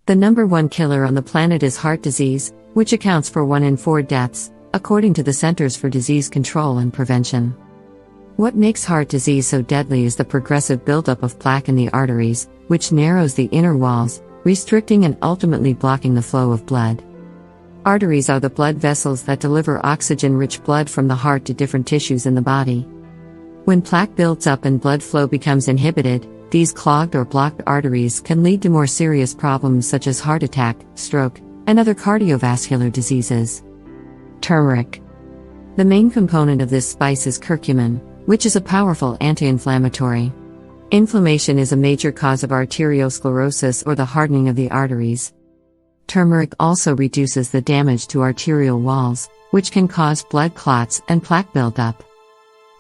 The number one killer on the planet is heart disease, which accounts for 1 in 4 deaths, according to the Centers for Disease Control and Prevention. What makes heart disease so deadly is the progressive buildup of plaque in the arteries, which narrows the inner walls, restricting and ultimately blocking the flow of blood. Arteries are the blood vessels that deliver oxygen-rich blood from the heart to different tissues in the body. When plaque builds up and blood flow becomes inhibited, these clogged or blocked arteries can lead to more serious problems such as heart attack, stroke, and other cardiovascular diseases. Turmeric. The main component of this spice is curcumin, which is a powerful anti-inflammatory. Inflammation is a major cause of arteriosclerosis or the hardening of the arteries. Turmeric also reduces the damage to arterial walls, which can cause blood clots and plaque buildup.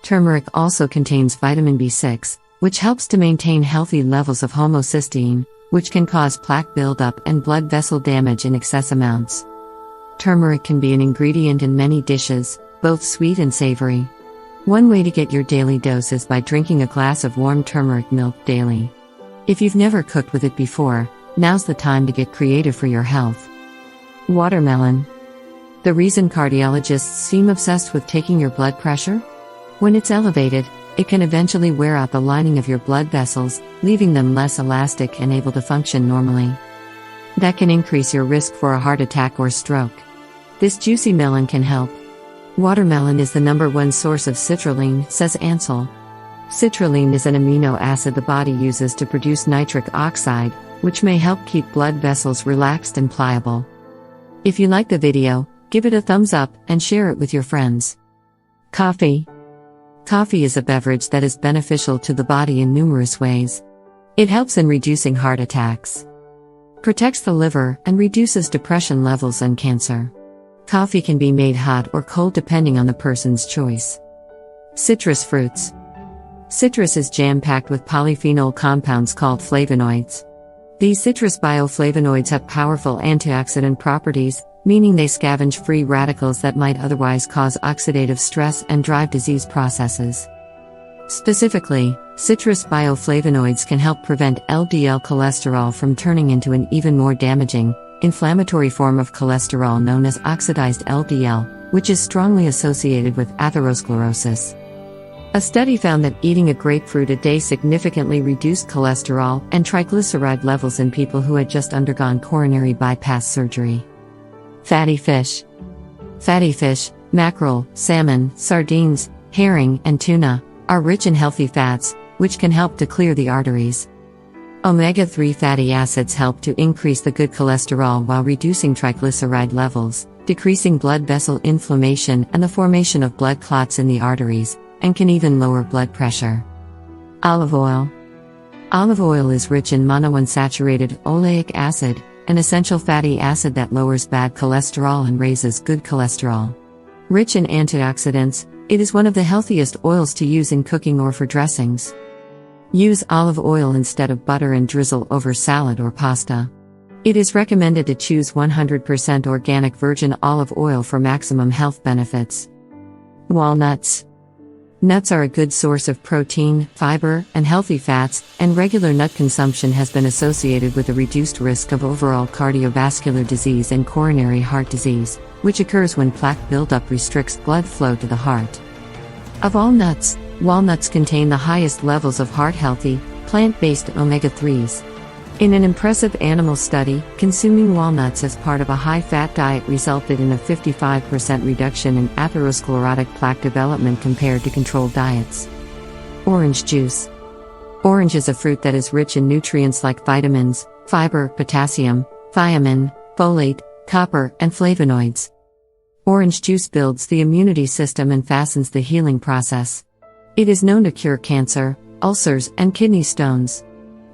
Turmeric also contains vitamin B6, which helps to maintain healthy levels of homocysteine, which can cause plaque buildup and blood vessel damage in excess amounts. Turmeric can be an ingredient in many dishes, both sweet and savory. One way to get your daily dose is by drinking a glass of warm turmeric milk daily. If you've never cooked with it before, now's the time to get creative for your health. Watermelon. The reason cardiologists seem obsessed with taking your blood pressure? When it's elevated, it can eventually wear out the lining of your blood vessels, leaving them less elastic and able to function normally. That can increase your risk for a heart attack or stroke. This juicy melon can help. Watermelon is the number one source of citrulline, says Ansel. Citrulline is an amino acid the body uses to produce nitric oxide, which may help keep blood vessels relaxed and pliable. If you like the video, give it a thumbs up and share it with your friends. Coffee. Coffee is a beverage that is beneficial to the body in numerous ways. It helps in reducing heart attacks, protects the liver, and reduces depression levels and cancer. Coffee can be made hot or cold depending on the person's choice. Citrus fruits. Citrus is jam-packed with polyphenol compounds called flavonoids. These citrus bioflavonoids have powerful antioxidant properties, meaning they scavenge free radicals that might otherwise cause oxidative stress and drive disease processes. Specifically, citrus bioflavonoids can help prevent LDL cholesterol from turning into an even more damaging, inflammatory form of cholesterol known as oxidized LDL, which is strongly associated with atherosclerosis. A study found that eating a grapefruit a day significantly reduced cholesterol and triglyceride levels in people who had just undergone coronary bypass surgery. Fatty fish. Fatty fish, mackerel, salmon, sardines, herring, and tuna, are rich in healthy fats, which can help to clear the arteries. Omega-3 fatty acids help to increase the good cholesterol while reducing triglyceride levels, decreasing blood vessel inflammation and the formation of blood clots in the arteries, and can even lower blood pressure. Olive oil. Olive oil is rich in monounsaturated oleic acid, an essential fatty acid that lowers bad cholesterol and raises good cholesterol. Rich in antioxidants, it is one of the healthiest oils to use in cooking or for dressings. Use olive oil instead of butter and drizzle over salad or pasta. It is recommended to choose 100% organic virgin olive oil for maximum health benefits. Walnuts. Nuts are a good source of protein, fiber, and healthy fats, and regular nut consumption has been associated with a reduced risk of overall cardiovascular disease and coronary heart disease, which occurs when plaque buildup restricts blood flow to the heart. Of all nuts, walnuts contain the highest levels of heart-healthy, plant-based omega-3s. In an impressive animal study, consuming walnuts as part of a high-fat diet resulted in a 55% reduction in atherosclerotic plaque development compared to controlled diets. Orange juice. Orange is a fruit that is rich in nutrients like vitamins, fiber, potassium, thiamine, folate, copper, and flavonoids. Orange juice builds the immunity system and fastens the healing process. It is known to cure cancer, ulcers, and kidney stones.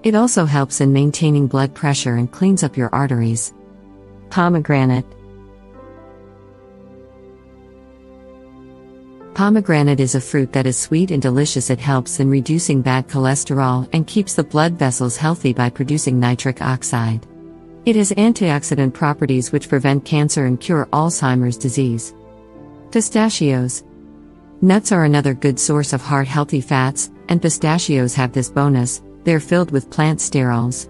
It also helps in maintaining blood pressure and cleans up your arteries. Pomegranate. Pomegranate is a fruit that is sweet and delicious. It helps in reducing bad cholesterol and keeps the blood vessels healthy by producing nitric oxide. It has antioxidant properties which prevent cancer and cure Alzheimer's disease. Pistachios. Nuts are another good source of heart-healthy fats, and pistachios have this bonus: they're filled with plant sterols.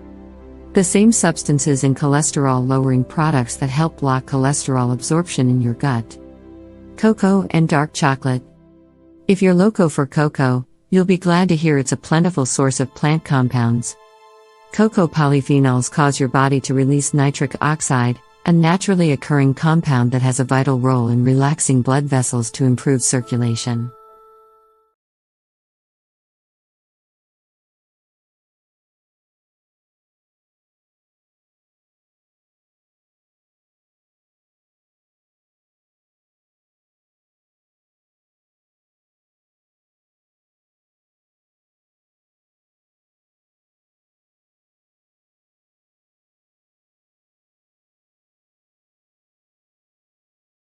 The same substances in cholesterol-lowering products that help block cholesterol absorption in your gut. Cocoa and dark chocolate. If you're loco for cocoa, you'll be glad to hear it's a plentiful source of plant compounds. Cocoa polyphenols cause your body to release nitric oxide, a naturally occurring compound that has a vital role in relaxing blood vessels to improve circulation.